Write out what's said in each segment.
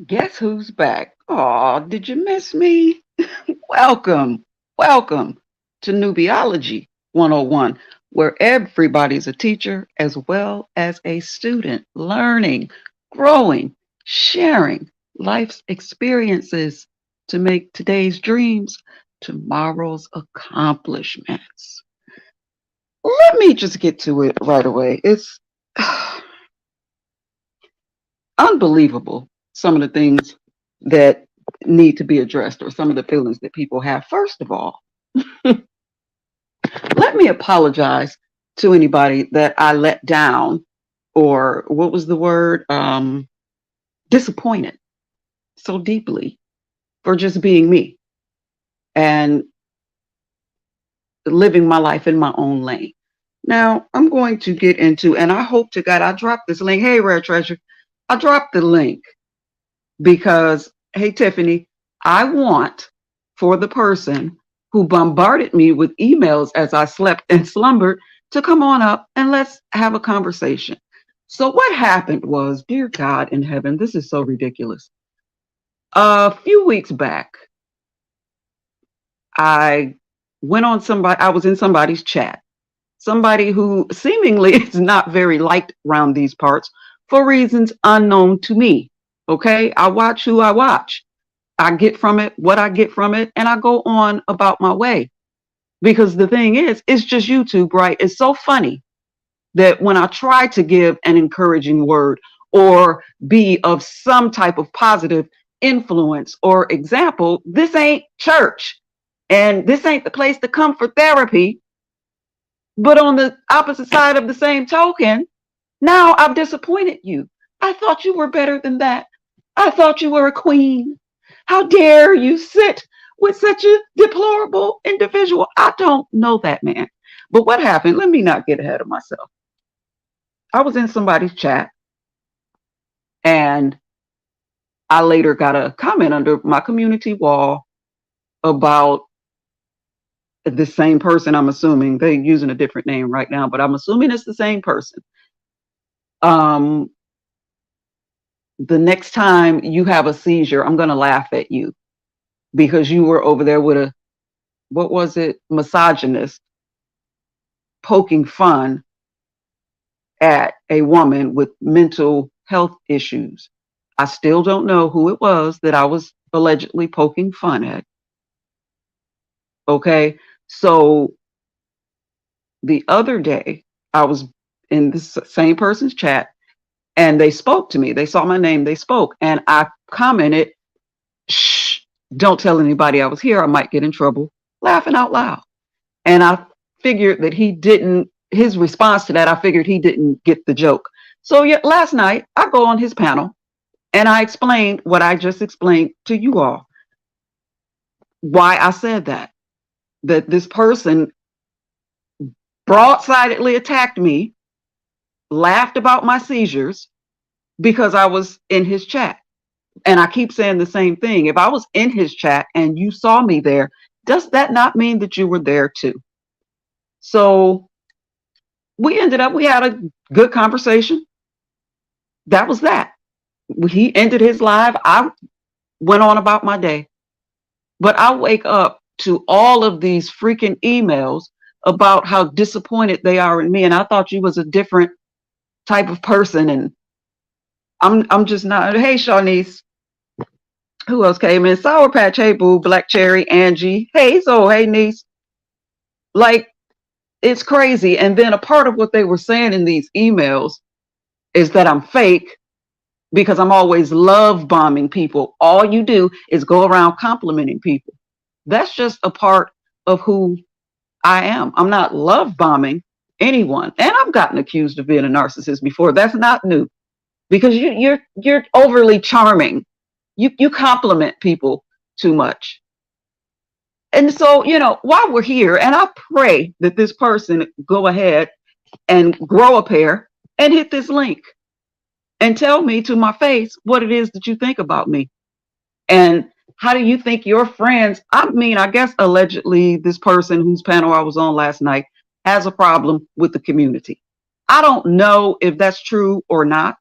Guess who's back? Oh, did you miss me? Welcome, welcome to Nubiology 101, where everybody's a teacher as well as a student, learning, growing, sharing life's experiences to make today's dreams tomorrow's accomplishments. Let me just get to it right away. It's unbelievable some of the things that need to be addressed or some of the feelings that people have. First of all, let me apologize to anybody that I let down or what was the word? Disappointed so deeply for just being me and living my life in my own lane. Now, I'm going to get into, and I hope to God I dropped this link. Hey, Rare Treasure, I dropped the link because, hey, Tiffany, I want for the person who bombarded me with emails as I slept and slumbered to come on up and let's have a conversation. So, what happened was, dear God in heaven, this is so ridiculous. A few weeks back, I I was in somebody's chat, somebody who seemingly is not very liked around these parts for reasons unknown to me. Okay. I watch who I watch. I get from it what I get from it, and I go on about my way. Because the thing is, it's just YouTube, right? It's so funny that when I try to give an encouraging word or be of some type of positive influence or example, this ain't church and this ain't the place to come for therapy. But on the opposite side of the same token, now I've disappointed you. I thought you were better than that. I thought you were a queen. How dare you sit with such a deplorable individual? I don't know that man. But what happened? Let me not get ahead of myself. I was in somebody's chat and I later got a comment under my community wall about the same person. I'm assuming they're using a different name right now, but I'm assuming it's the same person. Um, the next time you have a seizure, I'm going to laugh at you because you were over there with a, what was it, misogynist poking fun at a woman with mental health issues. I still don't know who it was that I was allegedly poking fun at. Okay. So the other day, I was in this same person's chat and they spoke to me. They saw my name, they spoke, and I commented, shh, don't tell anybody I was here. I might get in trouble, laughing out loud. And I figured that he didn't, his response to that, I figured he didn't get the joke. So yet last night, I go on his panel and I explained what I just explained to you all, why I said that this person broadsidedly attacked me, laughed about my seizures because I was in his chat. And I keep saying the same thing. If I was in his chat and you saw me there, does that not mean that you were there too? So we had a good conversation. That was that. He ended his live. I went on about my day. But I wake up to all of these freaking emails about how disappointed they are in me. And I thought you was a different type of person. And I'm just not. Hey, Shawnice. Who else came in? Sour Patch, hey boo, Black Cherry, Angie, hey so, hey niece. Like, it's crazy. And then a part of what they were saying in these emails is that I'm fake because I'm always love bombing people. All you do is go around complimenting people. That's just a part of who I am. I'm not love bombing anyone. And I've gotten accused of being a narcissist before. That's not new because you're overly charming. You compliment people too much. And so, while we're here, and I pray that this person go ahead and grow a pair and hit this link and tell me to my face what it is that you think about me. And how do you think your friends, I mean, I guess allegedly this person whose panel I was on last night has a problem with the community. I don't know if that's true or not.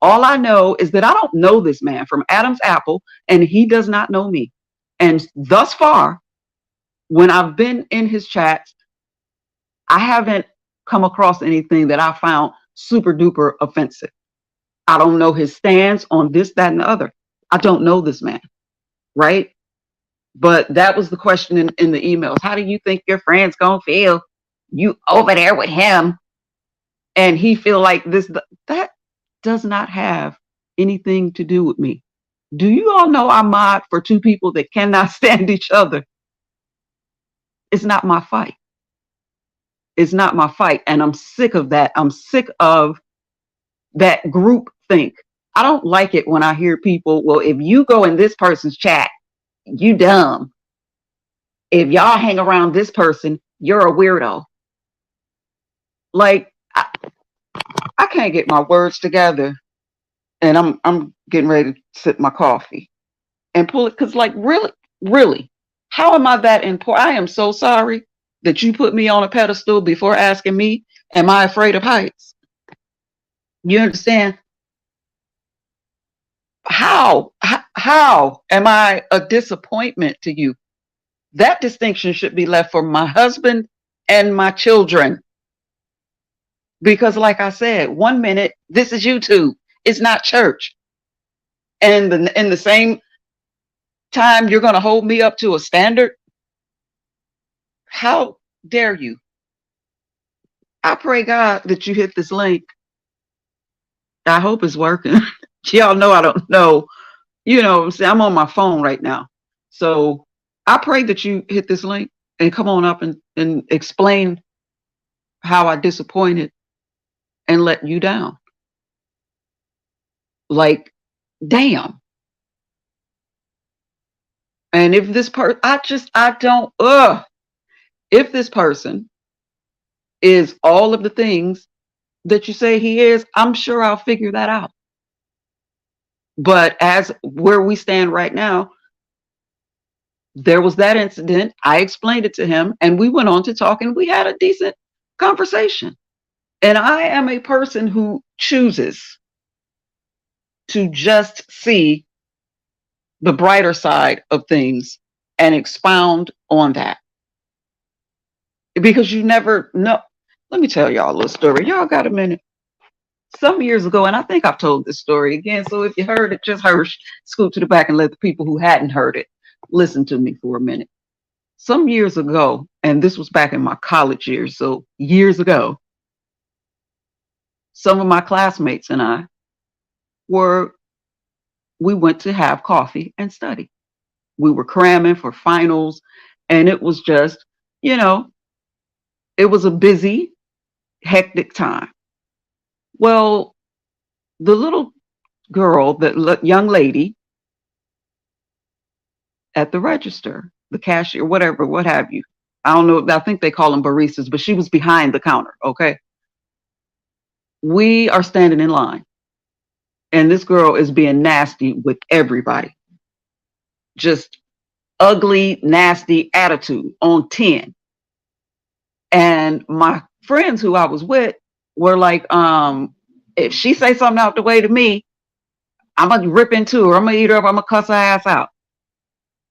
All I know is that I don't know this man from Adam's apple, and he does not know me. And thus far, when I've been in his chats, I haven't come across anything that I found super duper offensive. I don't know his stance on this, that, and the other. I don't know this man, right? But that was the question in the emails. How do you think your friend's gonna feel? You over there with him, and he feel like this. That does not have anything to do with me. Do you all know I mod for two people that cannot stand each other? It's not my fight. It's not my fight. And I'm sick of that. I'm sick of that group think. I don't like it when I hear people, well, if you go in this person's chat, you dumb. If y'all hang around this person, you're a weirdo. Like, I can't get my words together, and I'm getting ready to sip my coffee and pull it, because like, really, how am I that important? I am so sorry that you put me on a pedestal before asking me, am I afraid of heights? You understand? How am I a disappointment to you? That distinction should be left for my husband and my children. Because like I said, 1 minute, this is YouTube. It's not church. And in the same time, you're going to hold me up to a standard? How dare you? I pray God that you hit this link. I hope it's working. Y'all know I don't know. You know, see, I'm on my phone right now. So I pray that you hit this link and come on up and explain how I disappointed and let you down. Like, damn. And if this person, if this person is all of the things that you say he is, I'm sure I'll figure that out. But as where we stand right now, there was that incident. I explained it to him, and we went on to talk, and we had a decent conversation. And I am a person who chooses to just see the brighter side of things and expound on that. Because you never know. Let me tell y'all a little story. Y'all got a minute? Some years ago, and I think I've told this story again, so if you heard it, just hush, scoot to the back and let the people who hadn't heard it listen to me for a minute. Some years ago, and this was back in my college years, so years ago, some of my classmates and I we went to have coffee and study. We were cramming for finals, and it was just, it was a busy, hectic time. Well, the little girl, the young lady at the register, the cashier, whatever, what have you. I don't know. I think they call them baristas, but she was behind the counter. Okay. We are standing in line, and this girl is being nasty with everybody. Just ugly, nasty attitude on 10. And my friends who I was with were like, if she say something out the way to me, I'm gonna rip into her. I'm gonna eat her up. I'm gonna cuss her ass out.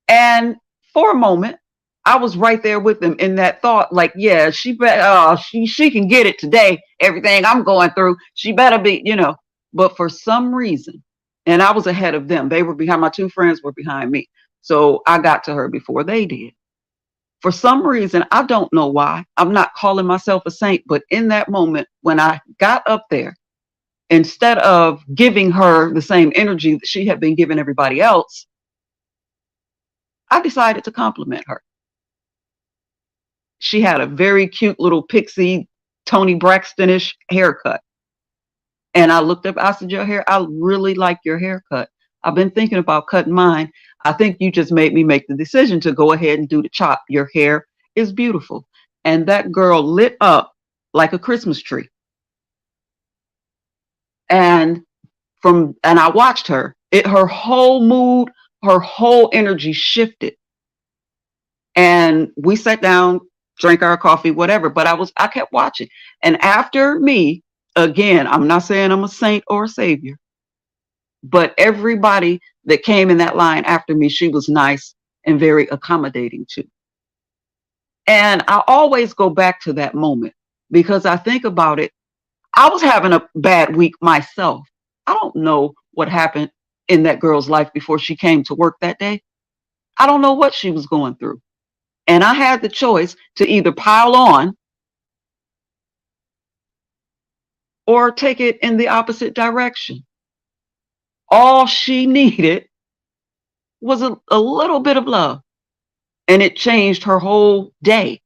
And for a moment, I was right there with them in that thought, like, yeah, she can get it today. Everything I'm going through, she better be, But for some reason, and I was ahead of them. They were behind. My two friends were behind me, so I got to her before they did. For some reason, I don't know why. I'm not calling myself a saint, but in that moment, when I got up there, instead of giving her the same energy that she had been giving everybody else, I decided to compliment her. She had a very cute little pixie, Toni Braxton-ish haircut. And I looked up, I said, your hair, I really like your haircut. I've been thinking about cutting mine. I think you just made me make the decision to go ahead and do the chop. Your hair is beautiful. And that girl lit up like a Christmas tree. And I watched her. Her whole mood, her whole energy shifted. And we sat down, drank our coffee, whatever. But I kept watching. And after me, again, I'm not saying I'm a saint or a savior, But everybody that came in that line after me, she was nice and very accommodating to. And I always go back to that moment because I think about it. I was having a bad week myself. I don't know what happened in that girl's life before she came to work that day. I don't know what she was going through. And I had the choice to either pile on or take it in the opposite direction. All she needed was a little bit of love, and it changed her whole day.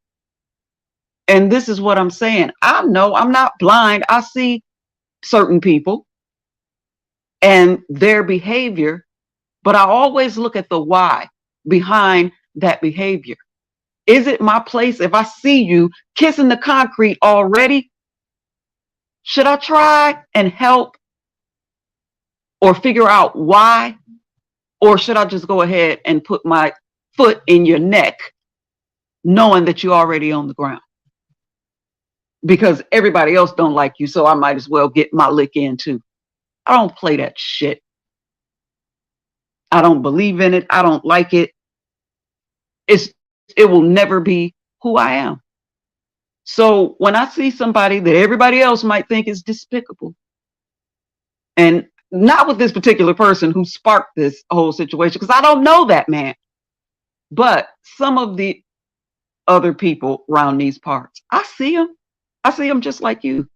And this is what I'm saying. I know I'm not blind. I see certain people and their behavior, but I always look at the why behind that behavior. Is it my place if I see you kissing the concrete already? Should I try and help or figure out why? Or should I just go ahead and put my foot in your neck, knowing that you're already on the ground? Because everybody else don't like you, so I might as well get my lick in too. I don't play that shit. I don't believe in it. I don't like it. It will never be who I am. So when I see somebody that everybody else might think is despicable, and not with this particular person who sparked this whole situation, because I don't know that man, but some of the other people around these parts, I see them. I see them just like you.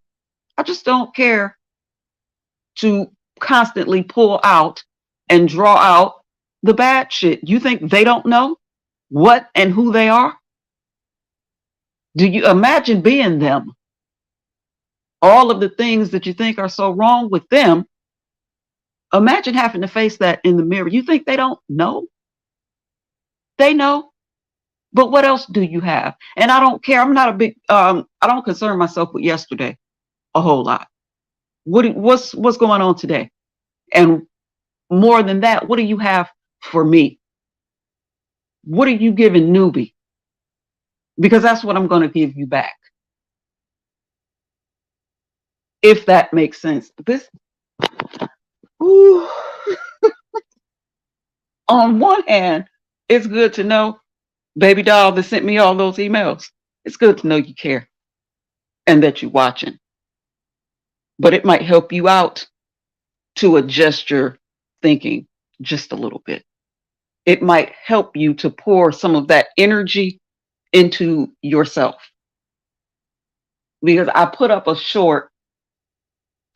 I just don't care to constantly pull out and draw out the bad shit. You think they don't know what and who they are? Do you imagine being them? All of the things that you think are so wrong with them, imagine having to face that in the mirror. You think they don't know? They know. But what else do you have? And I don't care. I'm not a big I don't concern myself with yesterday a whole lot. What's going on today? And more than that, what do you have for me? What are you giving newbie? Because that's what I'm going to give you back. If that makes sense. This ooh, on one hand, it's good to know, baby doll that sent me all those emails. It's good to know you care and that you're watching. But it might help you out to adjust your thinking just a little bit. It might help you to pour some of that energy into yourself. Because I put up a short,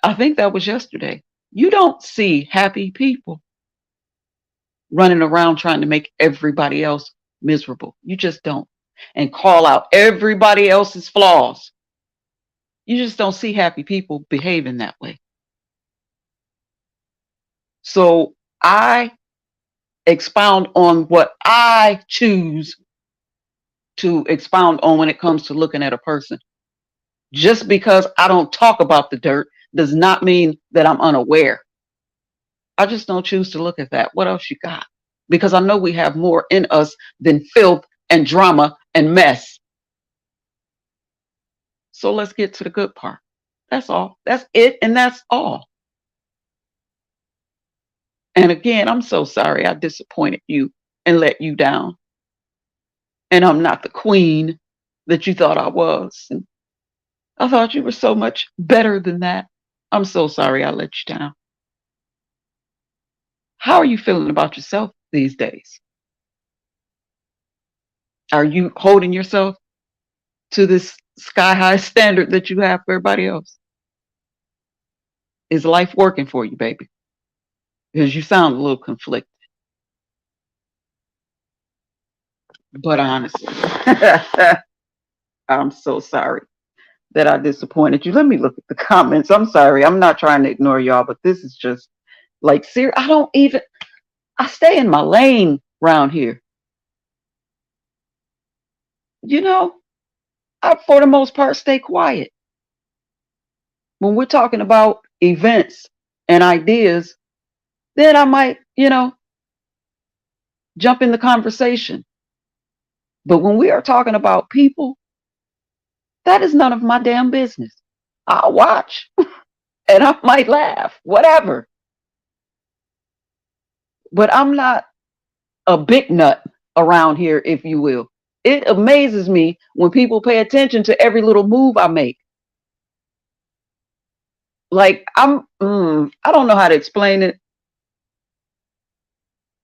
I think that was yesterday. You don't see happy people running around trying to make everybody else miserable. You just don't. And call out everybody else's flaws. You just don't see happy people behaving that way. So I expound on what I choose to expound on when it comes to looking at a person. Just because I don't talk about the dirt does not mean that I'm unaware. I just don't choose to look at that. What else you got? Because I know we have more in us than filth and drama and mess. So let's get to the good part. That's all. That's it. And that's all. And again, I'm so sorry I disappointed you and let you down. And I'm not the queen that you thought I was. And I thought you were so much better than that. I'm so sorry I let you down. How are you feeling about yourself these days? Are you holding yourself to this sky high standard that you have for everybody else? Is life working for you, baby? Because you sound a little conflicted. But honestly, I'm so sorry that I disappointed you. Let me look at the comments. I'm sorry. I'm not trying to ignore y'all, but this is just like serious. I stay in my lane around here. You know, I, for the most part, stay quiet. When we're talking about events and ideas, then I might, jump in the conversation. But when we are talking about people, that is none of my damn business. I'll watch and I might laugh, whatever. but I'm not a big nut around here, if you will. It amazes me when people pay attention to every little move I make. Like I don't know how to explain it,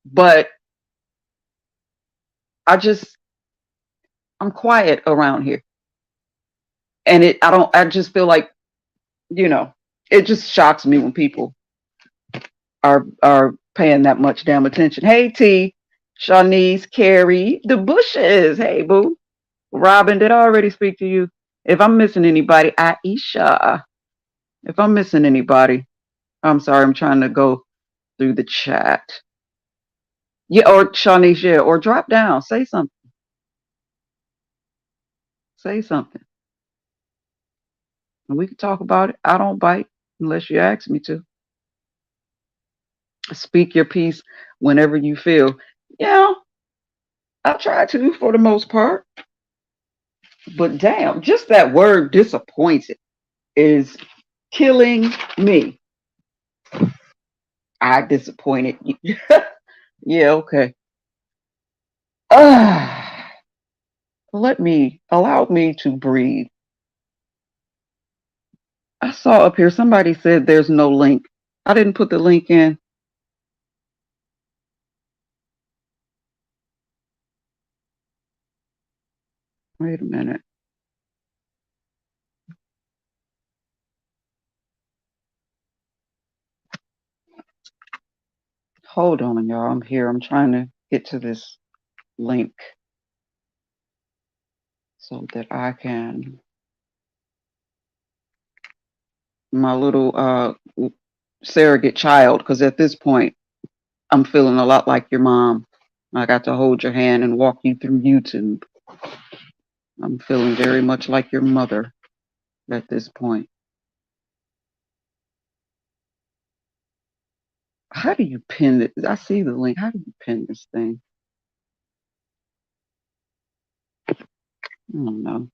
but I just I'm quiet around here, and I just feel like you know it just shocks me when people are paying that much damn attention. Hey T, Shawnees, Carrie, the Bushes. Hey boo, Robin. Did I already speak to you? If I'm missing anybody, Aisha. If I'm missing anybody, I'm sorry. I'm trying to go through the chat. Yeah, or Shawnees, yeah, or drop down. Say something. Say something. And we can talk about it. I don't bite unless you ask me to. Speak your piece whenever you feel. Yeah, I try to for the most part. But damn, just that word disappointed is killing me. I disappointed you. Yeah, okay. Allow me to breathe. I saw up here somebody said there's no link. I didn't put the link in. Wait a minute. Hold on, y'all. I'm here. I'm trying to get to this link so that I can my little surrogate child, because at this point I'm feeling a lot like your mom. I got to hold your hand and walk you through YouTube. I'm feeling very much like your mother at this point. How do you pin it? I see the link. How do you pin this thing? I don't know.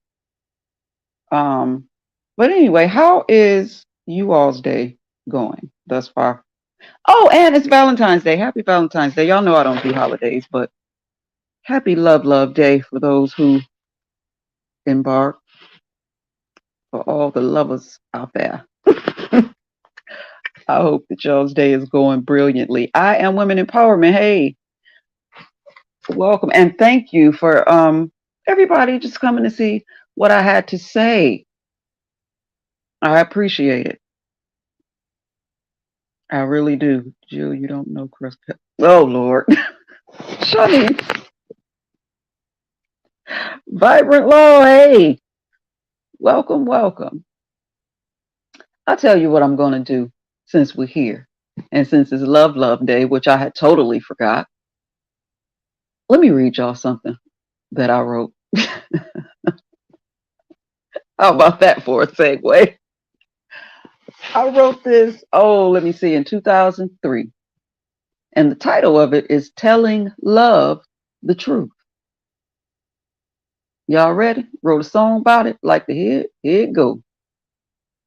But anyway, how is you all's day going thus far? Oh, and it's Valentine's Day. Happy Valentine's Day. Y'all know I don't do holidays, but happy Love Day for those who embark, for all the lovers out there. I hope that y'all's day is going brilliantly. I am Women Empowerment. Hey, welcome and thank you for everybody just coming to see what I had to say. I appreciate it. I really do. Jill, you don't know Chris. Oh Lord. Shani. Vibrant Law, hey. Welcome, welcome. I'll tell you what I'm gonna do since we're here. And since it's Love Day, which I had totally forgot. Let me read y'all something that I wrote. How about that for a segue? I wrote this, let me see, in 2003. And the title of it is Telling Love the Truth. Y'all ready? Wrote a song about it. Like to hear it? Here it go.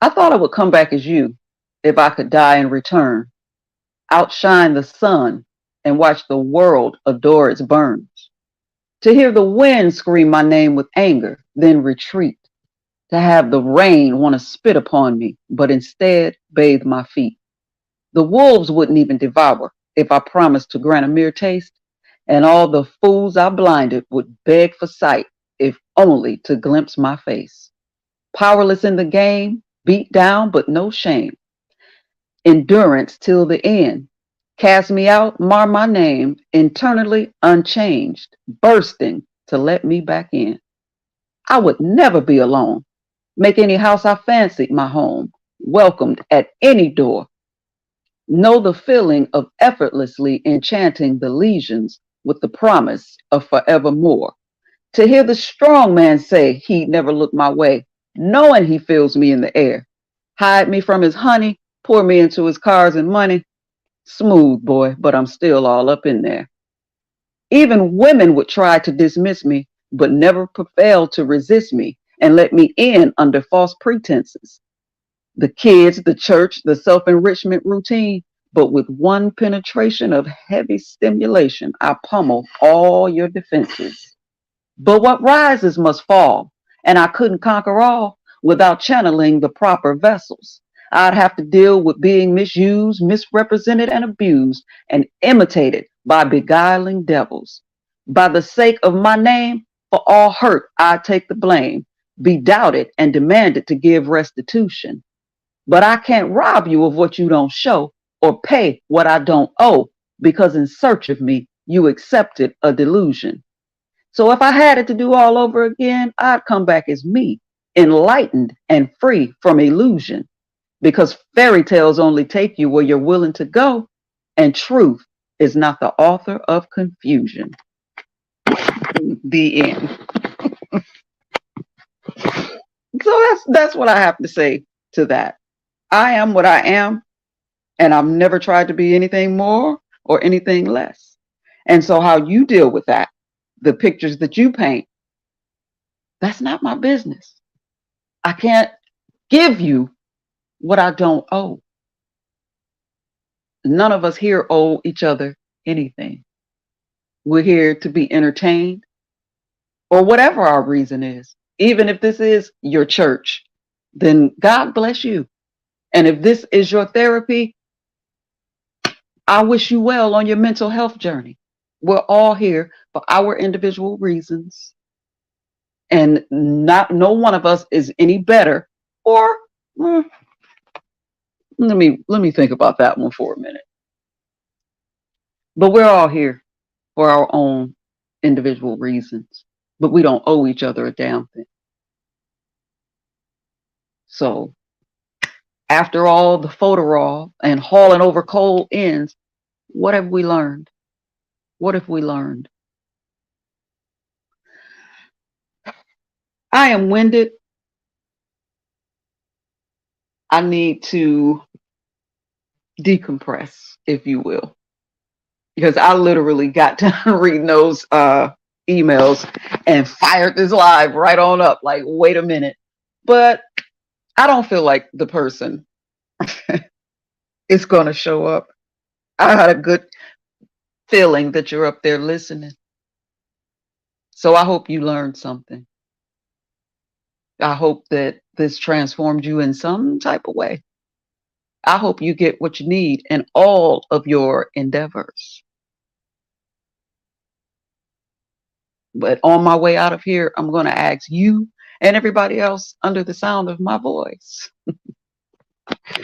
I thought I would come back as you if I could die and return, outshine the sun and watch the world adore its burns. To hear the wind scream my name with anger, then retreat. To have the rain want to spit upon me, but instead bathe my feet. The wolves wouldn't even devour if I promised to grant a mere taste, and all the fools I blinded would beg for sight, if only to glimpse my face. Powerless in the game, beat down but no shame. Endurance till the end. Cast me out, mar my name, internally unchanged, bursting to let me back in. I would never be alone. Make any house I fancied my home, welcomed at any door. Know the feeling of effortlessly enchanting the legions with the promise of forevermore. To hear the strong man say he'd never look my way, knowing he feels me in the air. Hide me from his honey, pour me into his cars and money. Smooth boy, but I'm still all up in there. Even women would try to dismiss me, but never prevail to resist me and let me in under false pretenses. The kids, the church, the self enrichment routine, but with one penetration of heavy stimulation, I pummel all your defenses. But what rises must fall, and I couldn't conquer all without channeling the proper vessels. I'd have to deal with being misused, misrepresented, and abused, and imitated by beguiling devils. By the sake of my name, for all hurt, I take the blame, be doubted and demanded to give restitution. But I can't rob you of what you don't show or pay what I don't owe, because in search of me, you accepted a delusion. So if I had it to do all over again, I'd come back as me, enlightened and free from illusion, because fairy tales only take you where you're willing to go, and truth is not the author of confusion. The end. So that's what I have to say to that. I am what I am, and I've never tried to be anything more or anything less. And so how you deal with that, the pictures that you paint, that's not my business. I can't give you what I don't owe. None of us here owe each other anything. We're here to be entertained or whatever our reason is. Even if this is your church, then God bless you. And if this is your therapy, I wish you well on your mental health journey. We're all here for our individual reasons. And no one of us is any better. Or let me think about that one for a minute. But we're all here for our own individual reasons. But we don't owe each other a damn thing. So after all the Fodorol and hauling over cold ends, what have we learned? What have we learned? I am winded. I need to decompress, if you will, because I literally got to reading those emails and fired this live right on up. Like, wait a minute. But I don't feel like the person is going to show up. I had a good feeling that you're up there listening. So I hope you learned something. I hope that this transformed you in some type of way. I hope you get what you need in all of your endeavors. But on my way out of here, I'm going to ask you and everybody else under the sound of my voice,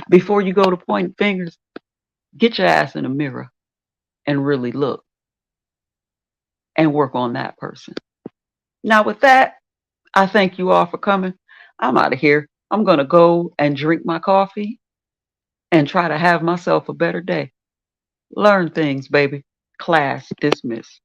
before you go to point fingers, get your ass in a mirror and really look and work on that person. Now, with that, I thank you all for coming. I'm out of here. I'm going to go and drink my coffee and try to have myself a better day. Learn things, baby. Class dismissed.